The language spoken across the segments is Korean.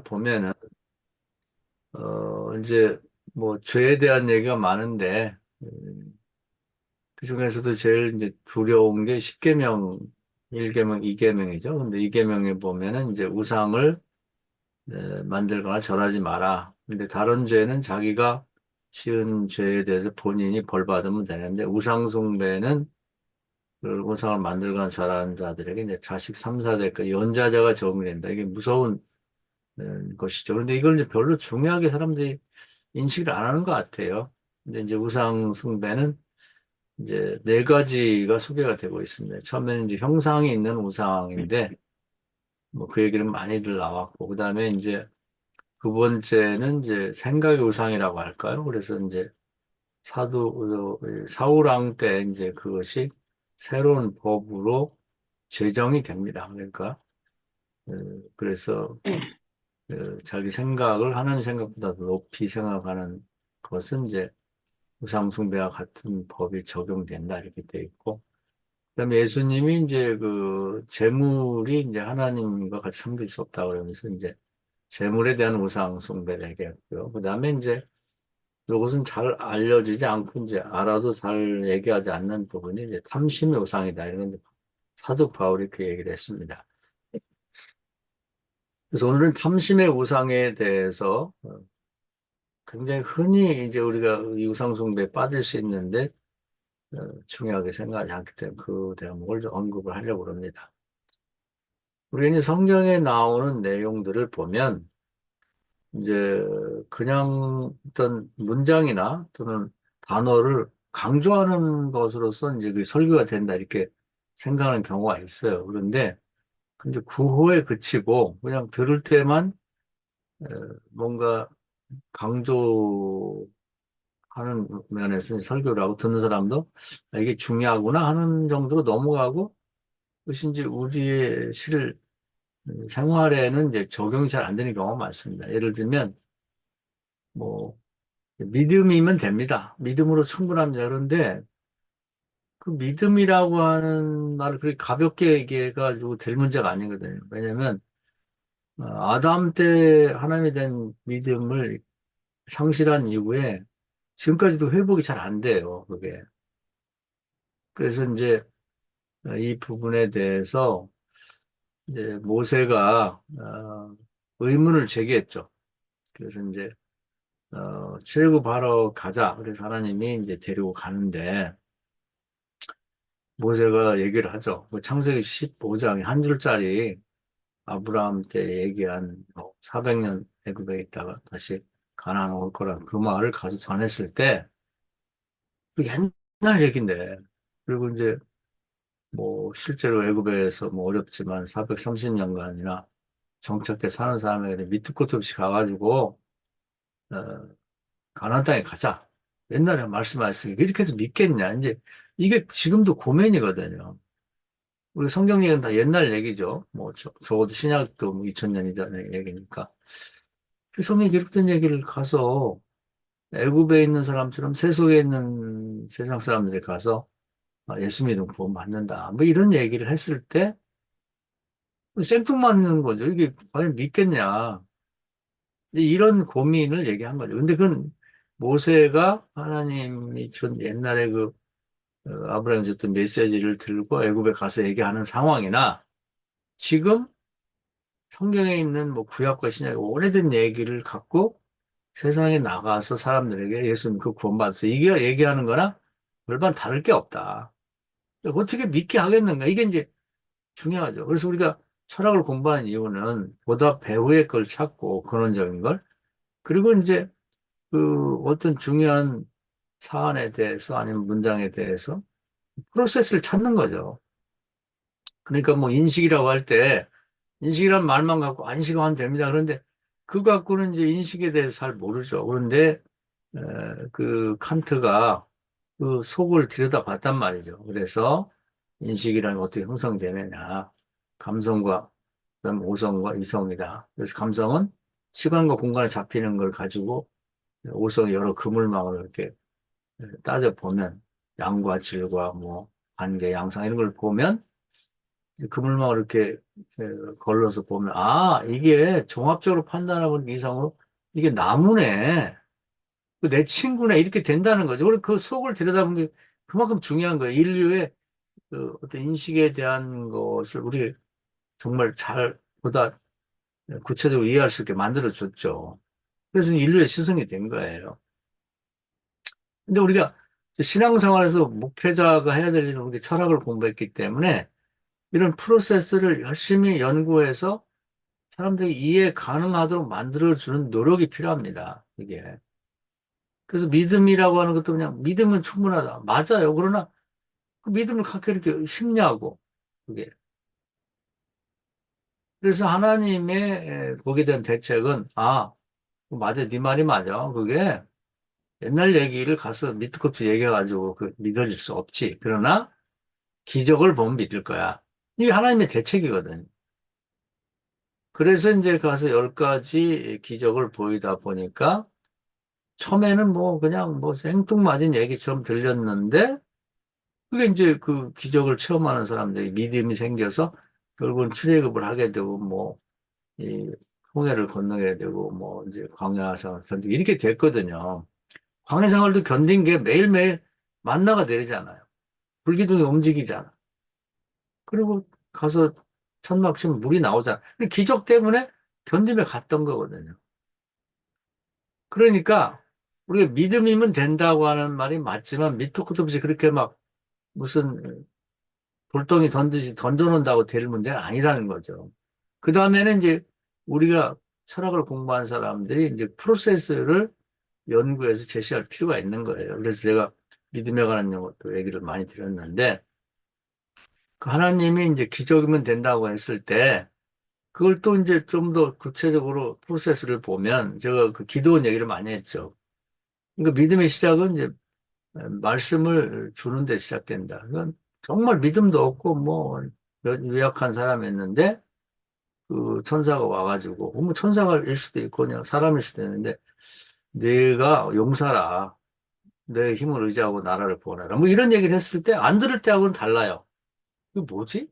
보면은, 이제, 뭐, 죄에 대한 얘기가 많은데, 그 중에서도 제일 이제 두려운 게 10계명, 1계명, 2계명이죠. 근데 2계명에 보면은 이제 우상을 만들거나 절하지 마라. 근데 다른 죄는 자기가 지은 죄에 대해서 본인이 벌 받으면 되는데, 우상숭배는 그 우상을 만들거나 절하는 자들에게 이제 자식 3, 4대, 그 연좌제가 적용이 된다. 이게 무서운 것이죠. 그런데 이걸 이제 별로 중요하게 사람들이 인식을 안 하는 것 같아요. 근데 이제 우상 숭배는 이제 네 가지가 소개가 되고 있습니다. 처음에는 이제 형상이 있는 우상인데, 뭐 그 얘기는 많이들 나왔고, 그 다음에 이제 두 번째는 이제 생각의 우상이라고 할까요? 그래서 이제 사우랑 때 이제 그것이 새로운 법으로 제정이 됩니다. 그러니까, 그래서 자기 생각을 하나님 생각보다 더 높이 생각하는 것은 이제 우상숭배와 같은 법이 적용된다 이렇게 돼 있고, 그다음에 예수님이 이제 그 재물이 이제 하나님과 같이 섬길 수 없다 그러면서 이제 재물에 대한 우상숭배를 얘기했고요. 그다음에 이제 이것은 잘 알려지지 않고 이제 알아도 잘 얘기하지 않는 부분이 이제 탐심의 우상이다 이런 이제 사도 바울이 그 얘기를 했습니다. 그래서 오늘은 탐심의 우상에 대해서 굉장히 흔히 이제 우리가 이 우상숭배에 빠질 수 있는데 중요하게 생각하지 않기 때문에 그 대목을 좀 언급을 하려고 합니다. 우리는 성경에 나오는 내용들을 보면 이제 그냥 어떤 문장이나 또는 단어를 강조하는 것으로서 이제 그 설교가 된다 이렇게 생각하는 경우가 있어요. 그런데 근데 구호에 그치고 그냥 들을 때만 어, 뭔가 강조하는 면에서 설교를 하고 듣는 사람도 아, 이게 중요하구나 하는 정도로 넘어가고 그것이 이제 우리의 생활에는 이제 적용이 잘 안 되는 경우가 많습니다. 예를 들면, 뭐, 믿음이면 됩니다. 믿음으로 충분합니다. 그런데 그 믿음이라고 하는 말을 그렇게 가볍게 얘기해가지고 될 문제가 아니거든요. 왜냐면, 아담 때 하나님에 대한 믿음을 상실한 이후에 지금까지도 회복이 잘 안 돼요. 그게. 그래서 이제 이 부분에 대해서 이제 모세가 의문을 제기했죠. 그래서 이제 출애굽하러 가자. 그래서 하나님이 이제 데리고 가는데 모세가 얘기를 하죠. 그 창세기 15장에 한 줄짜리 아브라함 때 얘기한 400년 애굽에 있다가 다시 가나안 올 거란 그 말을 가서 전했을 때 그 옛날 얘긴데 그리고 이제 뭐 실제로 애굽에서 뭐 어렵지만 430년간이나 정착해 사는 사람에게 밑도 끝도 없이 가가지고 어, 가나안 땅에 가자. 옛날에 말씀하셨으니까 이렇게 해서 믿겠냐. 이제 이게 지금도 고민이거든요. 우리 성경 얘기는 다 옛날 얘기죠. 뭐 적어도 신약도 뭐 2000년이 전의 얘기니까. 그 성경에 기록된 얘기를 가서 애굽에 있는 사람처럼 세속에 있는 세상 사람들이 가서 예수 믿으면 구원 받는다. 뭐 이런 얘기를 했을 때 생뚱맞는 거죠. 이게 과연 믿겠냐. 이런 고민을 얘기한 거죠. 근데 그건 모세가 하나님이 준 옛날에 아브라함이 줬던 메시지를 들고 애굽에 가서 얘기하는 상황이나 지금 성경에 있는 뭐 구약과 신약의 오래된 얘기를 갖고 세상에 나가서 사람들에게 예수님 그 구원받았어. 이게 얘기하는 거나 별반 다를 게 없다. 어떻게 믿게 하겠는가? 이게 이제 중요하죠. 그래서 우리가 철학을 공부하는 이유는 보다 배후의 걸 찾고 근원적인 걸 그리고 이제 그 어떤 중요한 사안에 대해서 아니면 문장에 대해서 프로세스를 찾는 거죠. 그러니까 뭐 인식이라고 할 때 인식이란 말만 갖고 안식하면 됩니다. 그런데 그거 갖고는 이제 인식에 대해서 잘 모르죠. 그런데 그 칸트가 그 속을 들여다봤단 말이죠. 그래서 인식이란 어떻게 형성되느냐. 감성과 그다음 오성과 이성이다. 그래서 감성은 시간과 공간에 잡히는 걸 가지고 오성이 여러 그물망을 이렇게 따져보면 양과 질과 뭐 관계, 양상 이런 걸 보면 그물망을 이렇게 걸러서 보면, 아, 이게 종합적으로 판단하고 이상으로 이게 나무네. 그내 친구네. 이렇게 된다는 거죠. 우리 그 속을 들여다보는 게 그만큼 중요한 거예요. 인류의 그 어떤 인식에 대한 것을 우리 정말 잘 보다 구체적으로 이해할 수 있게 만들어줬죠. 그래서 인류의 시성이 된 거예요. 근데 우리가 신앙생활에서 목회자가 해야 될 일은 우리 철학을 공부했기 때문에 이런 프로세스를 열심히 연구해서 사람들이 이해 가능하도록 만들어주는 노력이 필요합니다. 이게. 그래서 믿음이라고 하는 것도 그냥 믿으면 충분하다. 맞아요. 그러나 그 믿음을 갖게 이렇게 쉽냐고. 그게. 그래서 하나님의 거기에 대한 대책은, 아, 맞아. 네 말이 맞아. 그게 옛날 얘기를 가서 밑도 끝도 얘기해가지고 그 믿어질 수 없지. 그러나 기적을 보면 믿을 거야. 이게 하나님의 대책이거든. 그래서 이제 가서 10가지 기적을 보이다 보니까 처음에는 뭐 그냥 뭐 생뚱맞은 얘기처럼 들렸는데 그게 이제 그 기적을 체험하는 사람들이 믿음이 생겨서 결국은 출애굽을 하게 되고 뭐 이 홍해를 건너게 되고 뭐 이제 광야 생활 견디고 이렇게 됐거든요. 광야 생활도 견딘 게 매일매일 만나가 내리잖아요. 불기둥이 움직이잖아. 그리고 가서 천막 치면 물이 나오잖아. 그 기적 때문에 견디며 갔던 거거든요. 그러니까 우리가 믿음이면 된다고 하는 말이 맞지만 밑도 끝도 없이 그렇게 막 무슨 돌덩이 던지지 던져놓는다고 될 문제는 아니라는 거죠. 그 다음에는 이제 우리가 철학을 공부한 사람들이 이제 프로세스를 연구해서 제시할 필요가 있는 거예요. 그래서 제가 믿음에 관한 것도 얘기를 많이 드렸는데 그 하나님이 이제 기적이면 된다고 했을 때 그걸 또 이제 좀 더 구체적으로 프로세스를 보면 제가 그 기도원 얘기를 많이 했죠. 그러니까 믿음의 시작은 이제 말씀을 주는 데 시작된다. 그건 정말 믿음도 없고 뭐 유약한 사람이었는데 그 천사가 와가지고 뭐 천사가 일 수도 있고 그냥 사람일 수도 있는데 내가 용사라. 내 힘을 의지하고 나라를 구원해라. 뭐 이런 얘기를 했을 때 안 들을 때하고는 달라요. 이거 뭐지?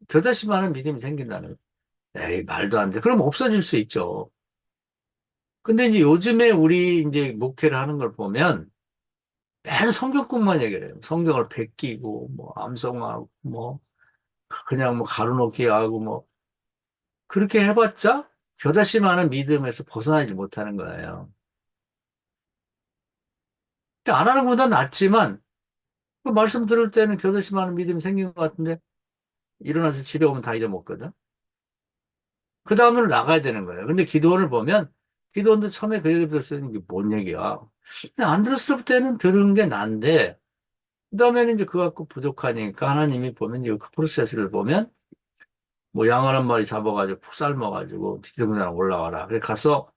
겨자씨 많은 믿음이 생긴다는 거예요. 에이, 말도 안 돼. 그럼 없어질 수 있죠. 근데 이제 요즘에 우리 이제 목회를 하는 걸 보면 맨 성경뿐만 얘기를 해요. 성경을 베끼고, 뭐, 암송하고, 뭐, 그냥 뭐 가로놓기 하고, 뭐, 그렇게 해봤자 겨자씨 많은 믿음에서 벗어나지 못하는 거예요. 근데 안 하는 것보다 낫지만, 그 말씀 들을 때는 겨자씨 많은 믿음이 생긴 것 같은데, 일어나서 집에 오면 다 잊어먹거든. 그 다음으로 나가야 되는 거예요. 근데 기도원을 보면, 기도원도 처음에 그 얘기 들었을 때 이게 뭔 얘기야. 근데 안 들었을 때는 들은 게 난데, 그 다음에는 이제 그거 갖고 부족하니까 하나님이 보면, 이 그 프로세스를 보면, 뭐 양 한 마리 잡아가지고 푹 삶아가지고 지붕산 올라와라. 그래 가서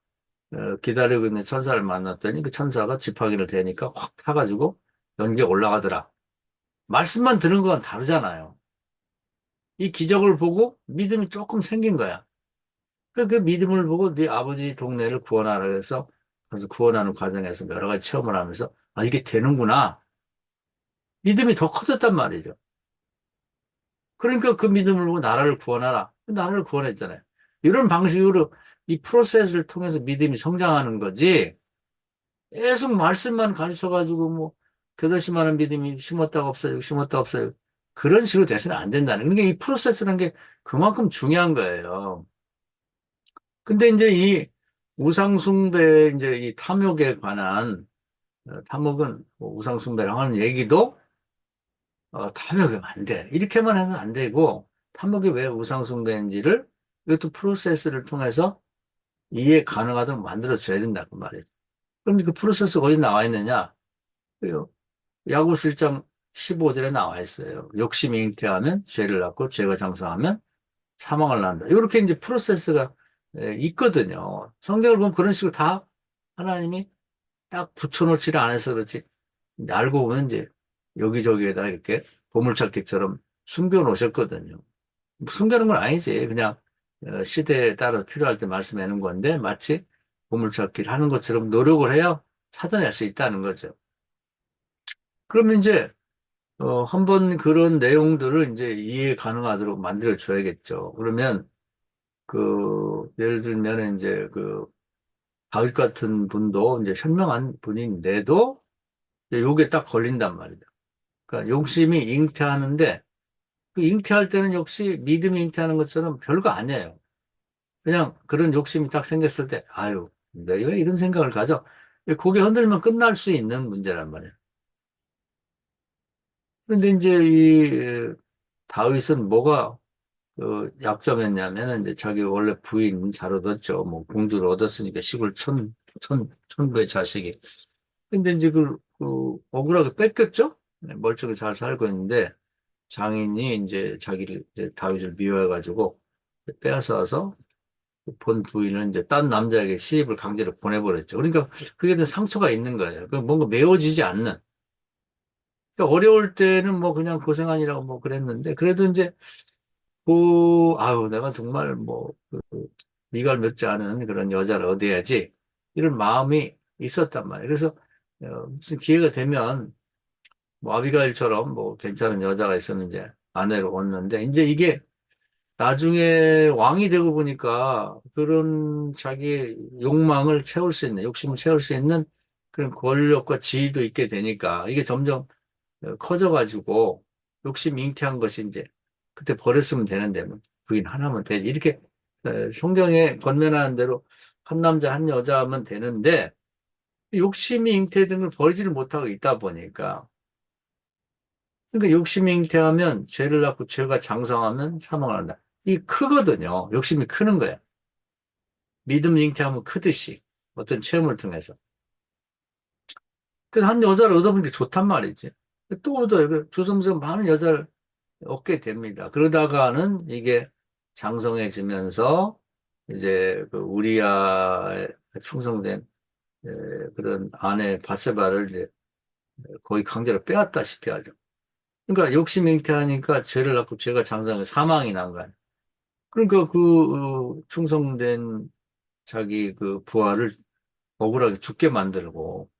기다리고 있는 천사를 만났더니 그 천사가 지팡이를 대니까 확 타가지고 연기에 올라가더라. 말씀만 들은 건 다르잖아요. 이 기적을 보고 믿음이 조금 생긴 거야. 그 믿음을 보고 네 아버지 동네를 구원하라 그래서 그래서 구원하는 과정에서 여러 가지 체험을 하면서 아 이게 되는구나. 믿음이 더 커졌단 말이죠. 그러니까 그 믿음을 보고 나라를 구원하라. 나라를 구원했잖아요. 이런 방식으로 이 프로세스를 통해서 믿음이 성장하는 거지. 계속 말씀만 가르쳐가지고 뭐 겨자씨만한 믿음이 심었다가 없어요, 심었다가 없어요. 그런 식으로 돼서는 안 된다는. 그러니까 이 프로세스라는 게 그만큼 중요한 거예요. 근데 이제 이 우상숭배, 이제 이 탐욕에 관한, 탐욕은 뭐 우상숭배라고 하는 얘기도, 탐욕이 안 돼. 이렇게만 해서는 안 되고, 탐욕이 왜 우상숭배인지를 이것도 프로세스를 통해서 이해 가능하도록 만들어줘야 된다. 그 말이에요. 그럼 그 프로세스가 어디 나와 있느냐? 그 야고보서 1장 15절에 나와 있어요. 욕심이 잉태하면 죄를 낳고 죄가 장성하면 사망을 낳는다. 이렇게 이제 프로세스가 있거든요. 성경을 보면 그런 식으로 다 하나님이 딱 붙여놓지를 않아서 그렇지. 이제 알고 보면 이제 여기저기에다 이렇게 보물찾기처럼 숨겨 놓으셨거든요. 뭐 숨겨놓은 건 아니지. 그냥 시대에 따라서 필요할 때 말씀하는 건데 마치 보물찾기를 하는 것처럼 노력을 해야 찾아낼 수 있다는 거죠. 그러면 이제 한번 그런 내용들을 이제 이해 가능하도록 만들어 줘야겠죠. 그러면 예를 들면 이제 다윗 같은 분도 이제 현명한 분인데도 이제 요게 딱 걸린단 말이죠. 그러니까 욕심이 잉태하는데 그 잉태할 때는 역시 믿음이 잉태하는 것처럼 별거 아니에요. 그냥 그런 욕심이 딱 생겼을 때, 아유, 내가 왜 이런 생각을 가져? 고개 흔들면 끝날 수 있는 문제란 말이에요. 그런데 이제 다윗은 뭐가 약점이었냐면은 이제 자기 원래 부인 잘 얻었죠. 뭐 공주를 얻었으니까 시골 천부의 자식이. 근데 이제 억울하게 뺏겼죠? 네, 멀쩡히 잘 살고 있는데 장인이 이제 자기를 이제 다윗을 미워해가지고 빼앗아서 본 부인을 이제 딴 남자에게 시집을 강제로 보내버렸죠. 그러니까 그게 더 상처가 있는 거예요. 뭔가 메워지지 않는. 그러니까 어려울 때는 뭐 그냥 고생하니라고 뭐 그랬는데 그래도 이제 아유 내가 정말 미갈 몇지 않은 그런 여자를 얻어야지 이런 마음이 있었단 말이에요. 그래서 무슨 기회가 되면 뭐 아비가일처럼 뭐 괜찮은 여자가 있으면 이제 아내로 얻는데 이제 이게 나중에 왕이 되고 보니까 그런 자기의 욕망을 채울 수 있는, 욕심을 채울 수 있는 그런 권력과 지위도 있게 되니까 이게 점점 커져가지고 욕심이 잉태한 것이 이제 그때 버렸으면 되는데 뭐 부인 하나면 되지. 이렇게 성경에 권면하는 대로 한 남자 한 여자면 되는데 욕심이 잉태된 걸 버리지를 못하고 있다 보니까 그러니까 욕심이 잉태하면 죄를 낳고 죄가 장성하면 사망을 한다. 이 크거든요. 욕심이 크는 거야. 믿음 잉태하면 크듯이 어떤 체험을 통해서. 그래서 한 여자를 얻어보는 게 좋단 말이지. 또 얻어요. 주섬주섬 많은 여자를 얻게 됩니다. 그러다가는 이게 장성해지면서 이제 우리아에 충성된 에, 그런 아내 바세바를 이제 거의 강제로 빼앗다시피 하죠. 그러니까 욕심 잉태하니까 죄를 낳고 죄가 장성해 사망이 난 거야. 그러니까 충성된 자기 부하를 억울하게 죽게 만들고,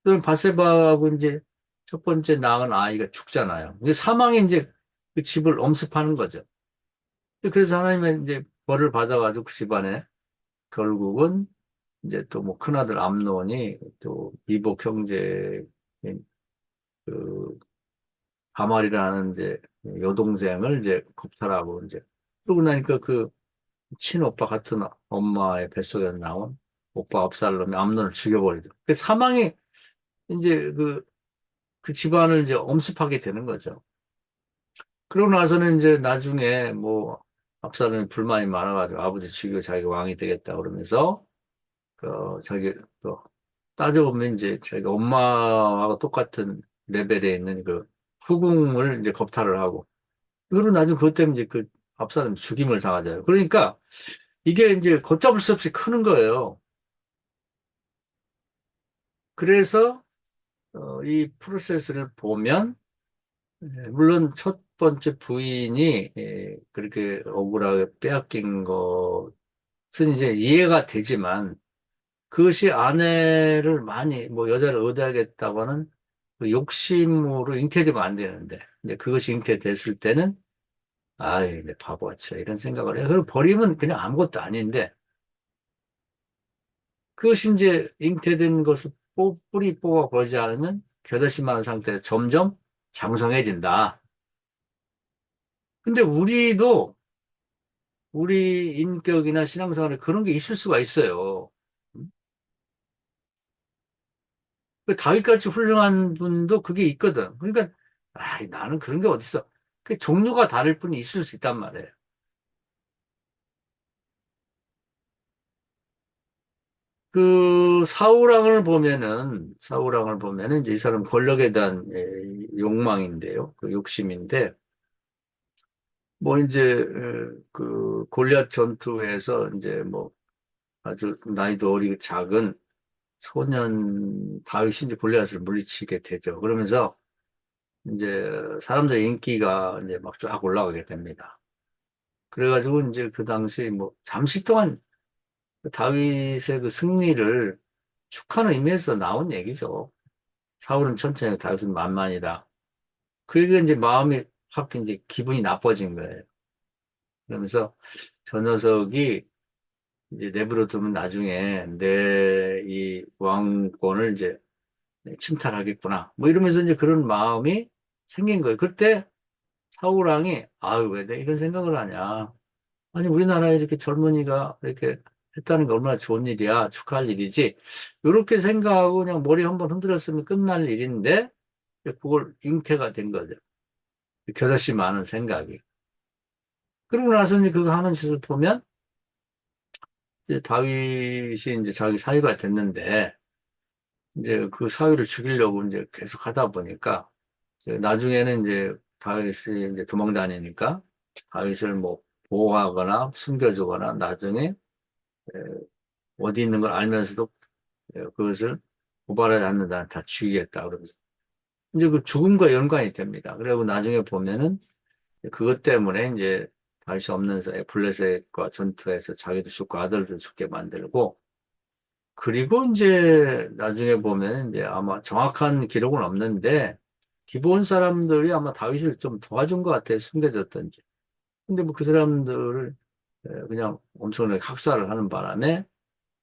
그럼 바세바하고 이제 첫 번째 낳은 아이가 죽잖아요. 이제 사망에 이제 그 집을 엄습하는 거죠. 그래서 하나님의 이제 벌을 받아가지고 그 집안에 결국은 이제 또 뭐 큰아들 암논이 또 이복 형제 그 가말이라는 이제 여동생을 이제 겁탈하고 이제 그러고 나니까 친오빠 같은 엄마의 뱃속에 나온 오빠 압살롬이 암논을 죽여버리죠. 그 사망이 이제 그 집안을 이제 엄습하게 되는 거죠. 그러고 나서는 이제 나중에 뭐 압살롬이 불만이 많아가지고 아버지 죽이고 자기가 왕이 되겠다 그러면서 자기 따져보면 이제 자기 엄마하고 똑같은 레벨에 있는 후궁을 이제 겁탈을 하고 그리고 나중에 그것 때문에 이제 압살롬이 죽임을 당하잖아요. 그러니까 이게 이제 걷잡을 수 없이 크는 거예요. 그래서 이 프로세스를 보면 물론 첫 번째 부인이 그렇게 억울하게 빼앗긴 것은 이제 이해가 되지만 그것이 아내를 많이 뭐 여자를 얻어야겠다고 하는 그 욕심으로 잉태되면 안 되는데 이제 그것이 잉태됐을 때는 아이 내 바보같이 이런 생각을 해요. 그리고 버리면 그냥 아무것도 아닌데 그것이 이제 잉태된 것을 뿌리 뽑아 버리지 않으면 결여심한 상태에서 점점 장성해진다. 근데 우리 인격이나 신앙생활에 그런 게 있을 수가 있어요. 그 다윗같이 훌륭한 분도 그게 있거든. 그러니까, 나는 그런 게 어딨어. 그 종류가 다를 뿐이 있을 수 있단 말이에요. 사울왕을 보면은 이제 이 사람 권력에 대한 욕망인데요. 그 욕심인데, 뭐 이제, 골리앗 전투에서 이제 뭐 아주 나이도 어리고 작은 소년 다윗이 이제 골리앗을 물리치게 되죠. 그러면서 이제 사람들의 인기가 이제 막 쫙 올라가게 됩니다. 그래가지고 이제 그 당시 뭐 잠시 동안 그 다윗의 그 승리를 축하는 의미에서 나온 얘기죠. 사울은 천천히 다윗은 만만이다. 그게 이제 마음이 확 이제 기분이 나빠진 거예요. 그러면서 저 녀석이 이제 내버려 두면 나중에 내 이 왕권을 이제 침탈하겠구나. 뭐 이러면서 이제 그런 마음이 생긴 거예요. 그때 사우랑이 아유, 왜 내 이런 생각을 하냐. 아니, 우리나라에 이렇게 젊은이가 이렇게 했다는 게 얼마나 좋은 일이야. 축하할 일이지. 이렇게 생각하고 그냥 머리 한번 흔들었으면 끝날 일인데 그걸 잉태가 된 거죠. 겨자씨 많은 생각이. 그러고 나서 이제 그거 하는 짓을 보면 이제 다윗이 이제 자기 사위가 됐는데 이제 그 사위를 죽이려고 이제 계속 하다 보니까 이제 나중에는 이제 다윗이 이제 도망 다니니까 다윗을 뭐 보호하거나 숨겨주거나 나중에 에, 어디 있는 걸 알면서도 그것을 고발하지 않는다 다 죽이겠다 그러면서 이제 그 죽음과 연관이 됩니다. 그리고 나중에 보면은 그것 때문에 이제 다윗이 없는 사이에 블레셋과 전투해서 자기도 죽고 아들도 죽게 만들고 그리고 이제 나중에 보면 이제 아마 정확한 기록은 없는데 기본 사람들이 아마 다윗을 좀 도와준 것 같아요. 숨겨졌던지. 근데 뭐 그 사람들을 그냥 엄청나게 학살을 하는 바람에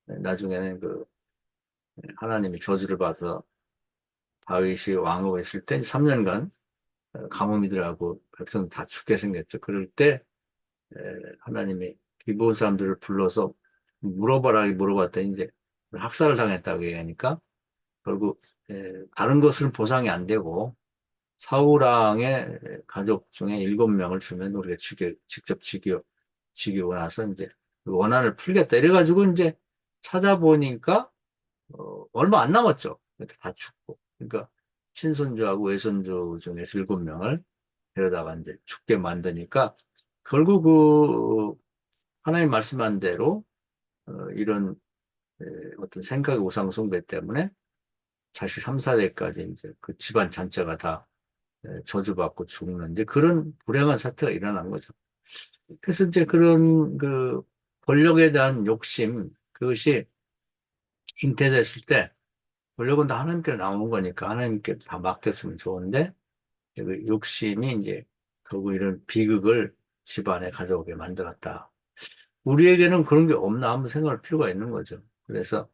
나중에는 그 하나님이 저주를 받아서 다윗이 왕으로 있을 때 3년간 가뭄이 들어가고 백성 다 죽게 생겼죠. 그럴 때 하나님이 기본 사람들을 불러서 물어봐라 물어봤더니 이제 학살을 당했다고 얘기하니까 결국 다른 것은 보상이 안 되고 사우랑의 가족 중에 7명을 주면 우리가 직접 죽이고 나서 이제 그 원한을 풀겠다. 이래가지고 이제 찾아보니까 얼마 안 남았죠. 다 죽고. 그러니까 친손주하고 외손주 중에서 7명을 데려다가 이제 죽게 만드니까 결국 그 하나님 말씀한 대로 이런 어떤 생각의 우상 숭배 때문에 자식 3, 4대까지 이제 그 집안 전체가 다 저주받고 죽는 이제 그런 불행한 사태가 일어난 거죠. 그래서 이제 그런 그 권력에 대한 욕심 그것이 잉태됐을 때 권력은 다 하나님께 나오는 거니까 하나님께 다 맡겼으면 좋은데 그 욕심이 이제 결국 이런 비극을 집안에 가져오게 만들었다. 우리에게는 그런 게 없나 한번 생각할 필요가 있는 거죠. 그래서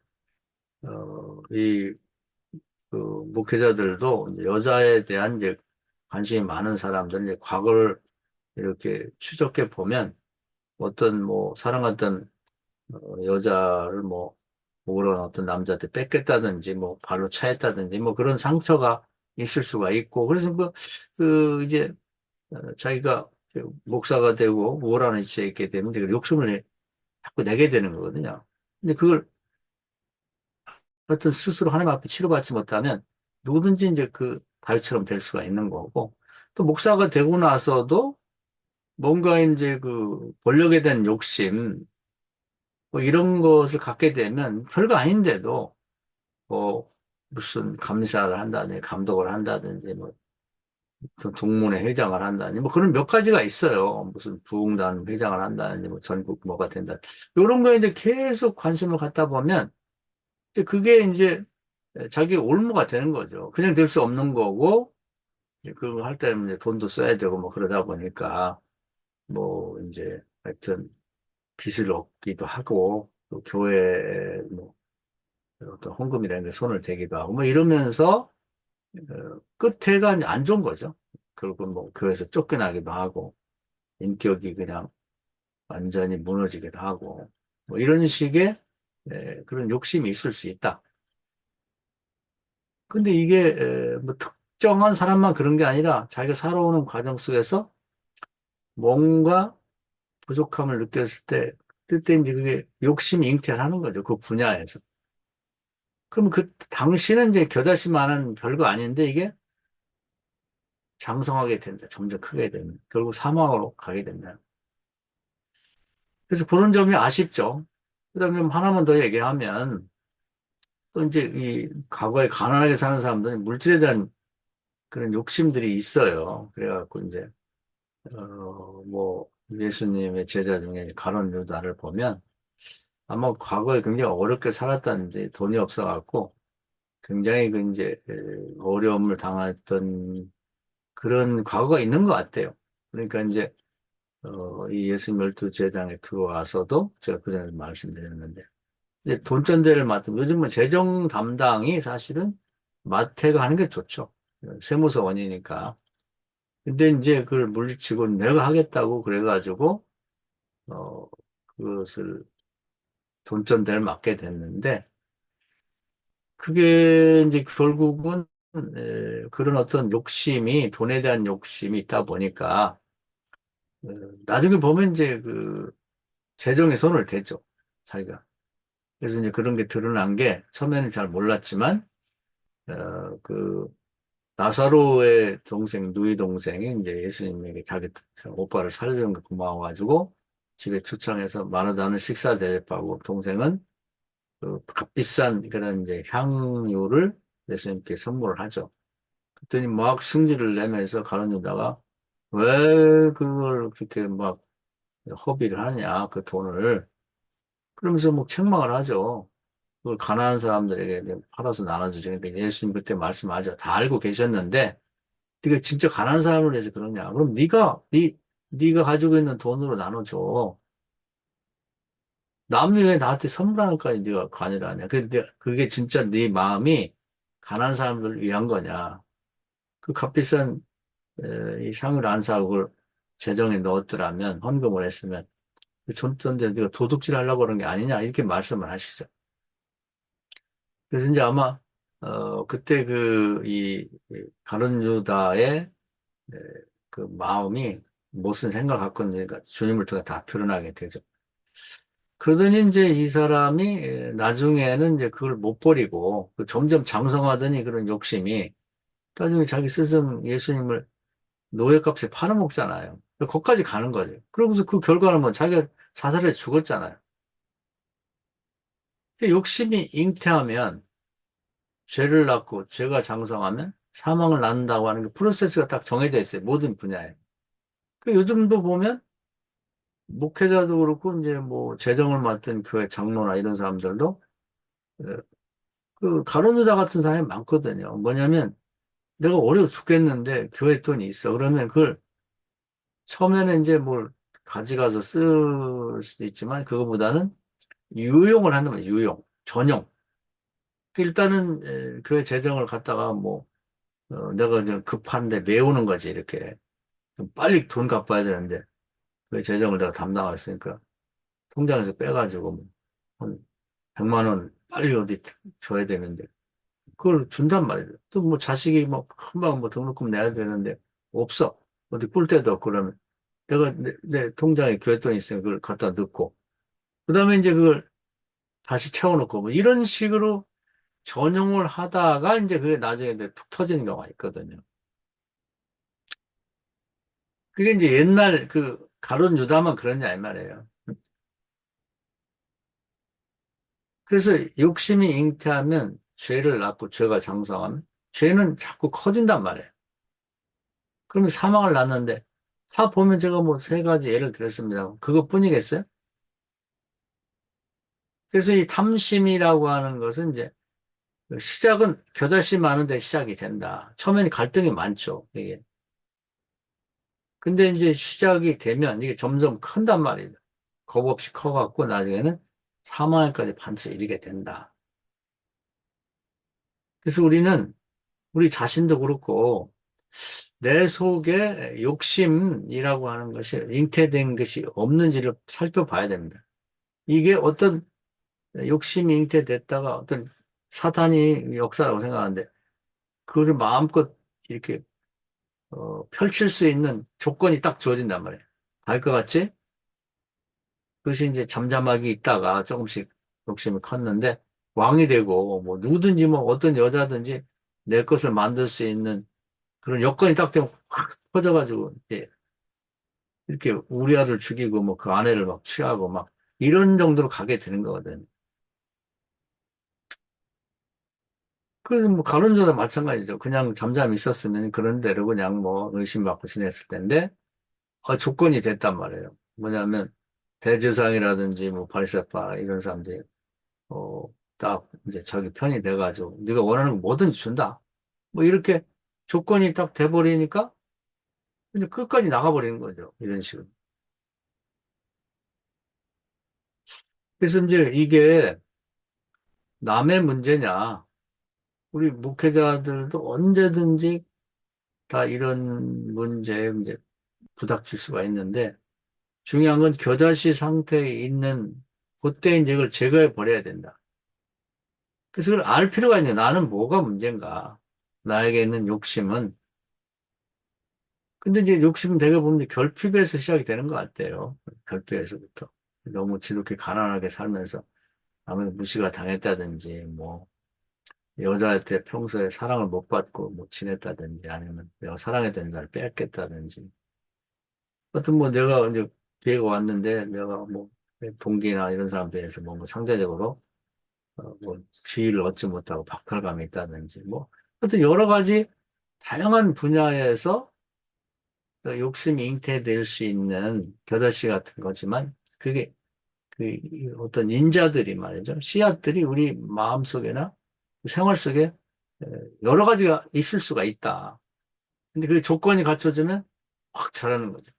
이 그 목회자들도 이제 여자에 대한 이제 관심이 많은 사람들 이제 과거를 이렇게 추적해 보면 어떤 뭐 사랑했던 여자를 뭐 그런 어떤 남자한테 뺏겼다든지 뭐 발로 차였다든지 뭐 그런 상처가 있을 수가 있고 그래서 그 이제 자기가 그 목사가 되고 우월한 위치에 있게 되면 이제 그 욕심을 자꾸 내게 되는 거거든요. 근데 그걸 어떤 스스로 하나님 앞에 치료받지 못하면 누구든지 이제 그 다윗처럼 될 수가 있는 거고 또 목사가 되고 나서도 뭔가 이제 그 권력에 대한 욕심 뭐 이런 것을 갖게 되면 별거 아닌데도 뭐 무슨 감사를 한다든지 감독을 한다든지 뭐 어떤 동문회 회장을 한다든지 뭐 그런 몇 가지가 있어요. 무슨 부흥단 회장을 한다든지 뭐 전국 뭐가 된다. 이런 거에 이제 계속 관심을 갖다 보면 이제 그게 이제 자기 올무가 되는 거죠. 그냥 될 수 없는 거고 이제 그걸 할 때는 이제 돈도 써야 되고 뭐 그러다 보니까 뭐 이제 하여튼 빚을 얻기도 하고 또 교회에 뭐 어떤 헌금이라는 게 손을 대기도 하고 뭐 이러면서 끝에가 이제 안 좋은 거죠. 그리고 뭐 교회에서 쫓겨나기도 하고 인격이 그냥 완전히 무너지기도 하고 뭐 이런 식의 그런 욕심이 있을 수 있다. 근데 이게 뭐 특정한 사람만 그런 게 아니라 자기가 살아오는 과정 속에서 뭔가 부족함을 느꼈을 때 그때 이제 그게 욕심이 잉태하는 거죠. 그 분야에서. 그럼 그 당시는 이제 겨자씨만한 별거 아닌데 이게 장성하게 된다. 점점 크게 되면 결국 사망으로 가게 된다. 그래서 그런 점이 아쉽죠. 그다음에 하나만 더 얘기하면 또 이제 이 과거에 가난하게 사는 사람들은 물질에 대한 그런 욕심들이 있어요. 그래갖고 이제 뭐 예수님의 제자 중에 가룟 유다를 보면 아마 과거에 굉장히 어렵게 살았다는지 돈이 없어갖고 굉장히 그 이제 어려움을 당했던 그런 과거가 있는 것 같아요. 그러니까 이제, 이 예수님 열두 제장에 들어와서도 제가 그전에 말씀드렸는데, 이제 돈전대를 맡으면 요즘은 재정 담당이 사실은 마태가 하는 게 좋죠. 세무서 원이니까. 근데 이제 그걸 물리치고 내가 하겠다고 그래가지고, 어, 그것을 돈전대를 맡게 됐는데, 그게 이제 결국은, 그런 어떤 욕심이, 돈에 대한 욕심이 있다 보니까, 어, 나중에 보면 이제 그 재정에 손을 대죠. 자기가. 그래서 이제 그런 게 드러난 게 처음에는 잘 몰랐지만, 그 나사로의 동생, 누이 동생이 이제 예수님에게 자기 오빠를 살려준 게 고마워가지고 집에 초청해서 마르다는 식사 대접하고 동생은 그 값비싼 그런 이제 향유를 예수님께 선물을 하죠. 그랬더니 막 승질을 내면서 가룟 유다가 왜 그걸 그렇게 막 허비를 하냐, 그 돈을. 그러면서 뭐 책망을 하죠. 그걸 가난한 사람들에게 이제 팔아서 나눠주지. 그러니까 예수님 그때 말씀하죠. 다 알고 계셨는데, 네가 진짜 가난한 사람을 위해서 그러냐? 그럼 네가 가지고 있는 돈으로 나눠줘. 남이 왜 나한테 선물하는 것까지 네가 관여를 하냐? 근데 그게 진짜 네 마음이 가난한 사람들을 위한 거냐? 그 값비싼 이 상을 안 사고 그걸 재정에 넣었더라면 헌금을 했으면 줬던데 네가 도둑질 하려고 그런 게 아니냐? 이렇게 말씀을 하시죠. 그래서 이제 아마 그때 이 가룟 유다의 에, 그 마음이 무슨 생각을 갖고 있는지가 주님을 통해 다 드러나게 되죠. 그러더니 이제 이 사람이 나중에는 이제 그걸 못 버리고 그 점점 장성하더니 그런 욕심이 나중에 자기 스승 예수님을 노예값에 팔아먹잖아요. 거기까지 가는 거죠. 그러고서 그 결과는 뭐 자기가 자살해 죽었잖아요. 그 욕심이 잉태하면 죄를 낳고 죄가 장성하면 사망을 낳는다고 하는 게 프로세스가 딱 정해져 있어요. 모든 분야에. 그 요즘도 보면 목회자도 그렇고 이제 뭐 재정을 맡은 교회 장로나 이런 사람들도 어, 그 가론유다 같은 사람이 많거든요. 뭐냐면 내가 어려워 죽겠는데 교회 돈이 있어. 그러면 그걸 처음에는 이제 뭘 가져가서 쓸 수도 있지만 그거보다는 유용을 한단 말이에요. 유용, 전용. 그 일단은 교회 재정을 갖다가 뭐 내가 그냥 급한데 메우는 거지 이렇게 좀 빨리 돈 갚아야 되는데 그 재정을 내가 담당했으니까 통장에서 빼가지고 뭐 한 100만 원 빨리 어디 줘야 되는데 그걸 준단 말이에요. 또 뭐 자식이 뭐 금방 뭐 등록금 내야 되는데 없어. 어디 꿀 데도 없고 그러면 내가 내 통장에 교회돈이 있으면 그걸 갖다 넣고 그다음에 이제 그걸 다시 채워놓고 뭐 이런 식으로 전용을 하다가 이제 그게 나중에 이제 툭 터지는 경우가 있거든요. 그게 이제 옛날 그 가론 유다만 그런 게 아닌 말이에요. 그래서 욕심이 잉태하면 죄를 낳고 죄가 장성하면 죄는 자꾸 커진단 말이에요. 그러면 사망을 낳는데 다 보면 제가 뭐 세 가지 예를 들었습니다. 그것뿐이겠어요? 그래서 이 탐심이라고 하는 것은 이제 시작은 겨자씨 많은데 시작이 된다. 처음에는 갈등이 많죠. 이게. 근데 이제 시작이 되면 이게 점점 큰단 말이죠. 겁 없이 커갖고 나중에는 사망에까지 반드시 이르게 된다. 그래서 우리는 우리 자신도 그렇고 내 속에 욕심이라고 하는 것이 잉태된 것이 없는지를 살펴봐야 됩니다. 이게 어떤 욕심이 잉태됐다가 어떤 사탄이 역사라고 생각하는데 그거를 마음껏 이렇게 펼칠 수 있는 조건이 딱 주어진단 말이에요. 알 것 같지? 그것이 이제 잠잠하게 있다가 조금씩 욕심이 컸는데 왕이 되고 뭐 누구든지 뭐 어떤 여자든지 내 것을 만들 수 있는 그런 여건이 딱 되면 확 퍼져가지고 이렇게 우리 아들 죽이고 뭐 그 아내를 막 취하고 막 이런 정도로 가게 되는 거거든. 그래서 뭐 가론저도 마찬가지죠. 그냥 잠잠히 있었으면 그런 대로 그냥 뭐 의심받고 지냈을 텐데 조건이 됐단 말이에요. 뭐냐면 대제사장이라든지 뭐 바리새파 이런 사람들이 어, 딱 이제 자기 편이 돼가지고 네가 원하는 거 뭐든지 준다. 뭐 이렇게 조건이 딱 돼버리니까 근데 끝까지 나가버리는 거죠. 이런 식으로. 그래서 이제 이게 남의 문제냐. 우리 목회자들도 언제든지 다 이런 문제에 이제 부닥칠 수가 있는데 중요한 건 겨자씨 상태에 있는 그때 이제 이걸 제거해 버려야 된다. 그래서 그걸 알 필요가 있네. 나는 뭐가 문제인가? 나에게 있는 욕심은. 근데 이제 욕심은 되게 보면 결핍에서 시작이 되는 것 같아요. 결핍에서부터. 너무 지독히 가난하게 살면서 남에게 무시가 당했다든지, 뭐, 여자한테 평소에 사랑을 못 받고 뭐 지냈다든지, 아니면 내가 사랑했던 여자를 뺏겠다든지. 하여튼 뭐 내가 이제 기회가 왔는데 내가 뭐 동기나 이런 사람들에서 뭔가 상대적으로 뭐 지위를 얻지 못하고 박탈감이 있다든지 뭐 하여튼 여러 가지 다양한 분야에서 욕심이 잉태될 수 있는 겨자씨 같은 거지만 그게 그 어떤 인자들이 말이죠. 씨앗들이 우리 마음속에나 생활 속에 에, 여러 가지가 있을 수가 있다. 근데 그 조건이 갖춰지면 확 자라는 거죠.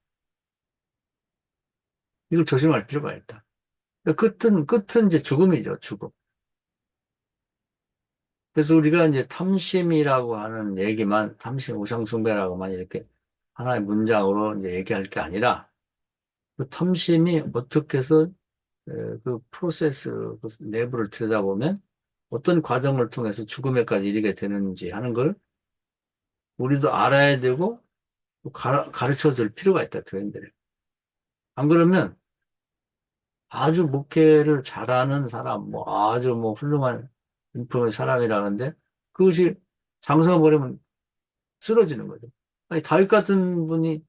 이걸 조심할 필요가 있다. 끝은 이제 죽음이죠, 죽음. 그래서 우리가 이제 탐심이라고 하는 얘기만, 탐심, 우상숭배라고만 이렇게 하나의 문장으로 이제 얘기할 게 아니라, 그 탐심이 어떻게 해서 그 프로세스, 그 내부를 들여다보면 어떤 과정을 통해서 죽음에까지 이르게 되는지 하는 걸 우리도 알아야 되고 또 가르쳐 줄 필요가 있다, 교인들이. 안 그러면 아주 목회를 잘하는 사람, 뭐 아주 뭐 훌륭한 인품의 사람이라는데 그것이 장성해 버리면 쓰러지는 거죠. 아니, 다윗 같은 분이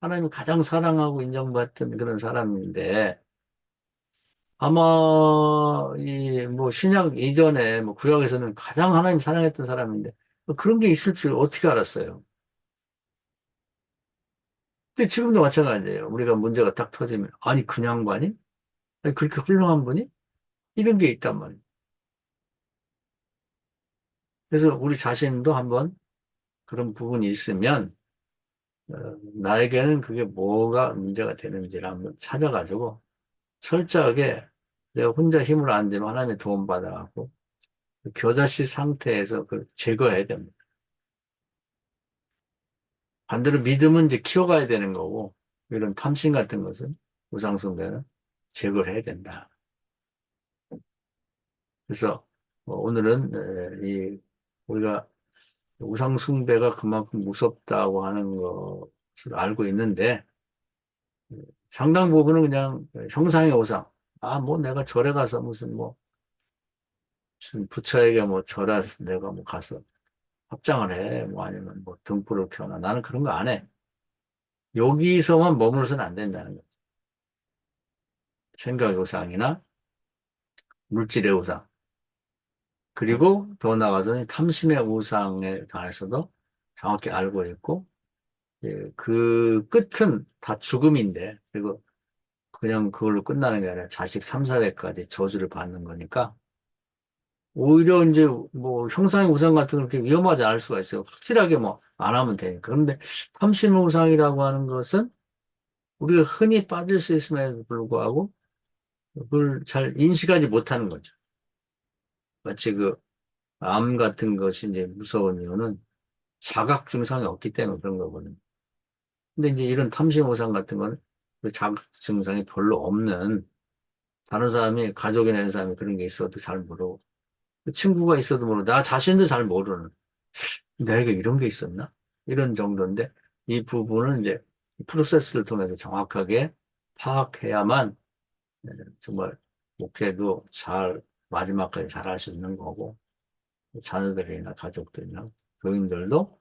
하나님이 가장 사랑하고 인정받던 그런 사람인데 아마 이 뭐 신약 이전에 뭐 구약에서는 가장 하나님 사랑했던 사람인데 뭐 그런 게 있을 줄 어떻게 알았어요? 근데 지금도 마찬가지예요. 우리가 문제가 딱 터지면 아니 그 양반이? 아니 그렇게 훌륭한 분이? 이런 게 있단 말이에요. 그래서 우리 자신도 한번 그런 부분이 있으면 어, 나에게는 그게 뭐가 문제가 되는지를 한번 찾아가지고 철저하게 내가 혼자 힘을 안 대면 하나님의 도움 받아갖고 그 겨자씨 상태에서 그걸 제거해야 됩니다. 반대로 믿음은 이제 키워가야 되는 거고 이런 탐심 같은 것은 우상숭배는 제거를 해야 된다. 그래서 오늘은 이 우리가 우상숭배가 그만큼 무섭다고 하는 것을 알고 있는데 상당 부분은 그냥 형상의 우상. 아, 뭐 내가 절에 가서 무슨 부처에게 뭐 절해서 내가 뭐 가서 합장을 해. 뭐 아니면 뭐 등불을 켜나. 나는 그런 거 안 해. 여기서만 머물러서는 안 된다는 거죠. 생각의 우상이나 물질의 우상. 그리고 더 나아가서는 탐심의 우상에 관해서도 정확히 알고 있고, 예, 그 끝은 다 죽음인데, 그리고 그냥 그걸로 끝나는 게 아니라 자식 3, 4대까지 저주를 받는 거니까, 오히려 이제 뭐 형상의 우상 같은 건 그렇게 위험하지 않을 수가 있어요. 확실하게 뭐 안 하면 되니까. 그런데 탐심의 우상이라고 하는 것은 우리가 흔히 빠질 수 있음에도 불구하고 그걸 잘 인식하지 못하는 거죠. 마치 그 암 같은 것이 이제 무서운 이유는 자각 증상이 없기 때문에 그런 거거든요. 근데 이제 이런 탐심 우상 같은 건 그 자각 증상이 별로 없는 다른 사람이 가족이나 이런 사람이 그런 게 있어도 잘 모르고 그 친구가 있어도 모르고 나 자신도 잘 모르는 내가 이런 게 있었나? 이런 정도인데 이 부분은 이제 프로세스를 통해서 정확하게 파악해야만 정말 목회도 잘 마지막까지 잘 할 수 있는 거고 자녀들이나 가족들이나 교인들도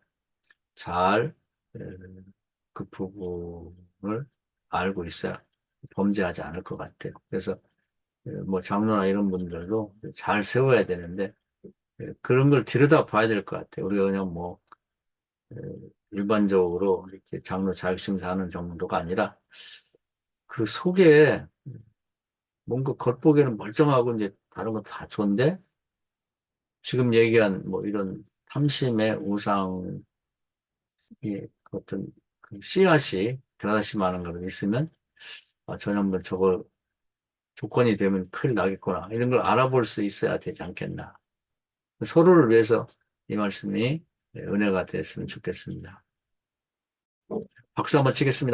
잘 그 부분을 알고 있어야 범죄하지 않을 것 같아요. 그래서 뭐 장로나 이런 분들도 잘 세워야 되는데 그런 걸 들여다 봐야 될 것 같아요. 우리가 그냥 뭐 에, 일반적으로 이렇게 장로 자격심사 하는 정도가 아니라 그 속에 뭔가 겉보기에는 멀쩡하고 이제 다른 건 다 좋은데 지금 얘기한 뭐 이런 탐심의 우상의 어떤 그 씨앗이 그다시 많은 거 있으면 전혀 뭐 저거 조건이 되면 큰일 나겠구나. 이런 걸 알아볼 수 있어야 되지 않겠나. 서로를 위해서 이 말씀이 은혜가 됐으면 좋겠습니다. 박수 한번 치겠습니다.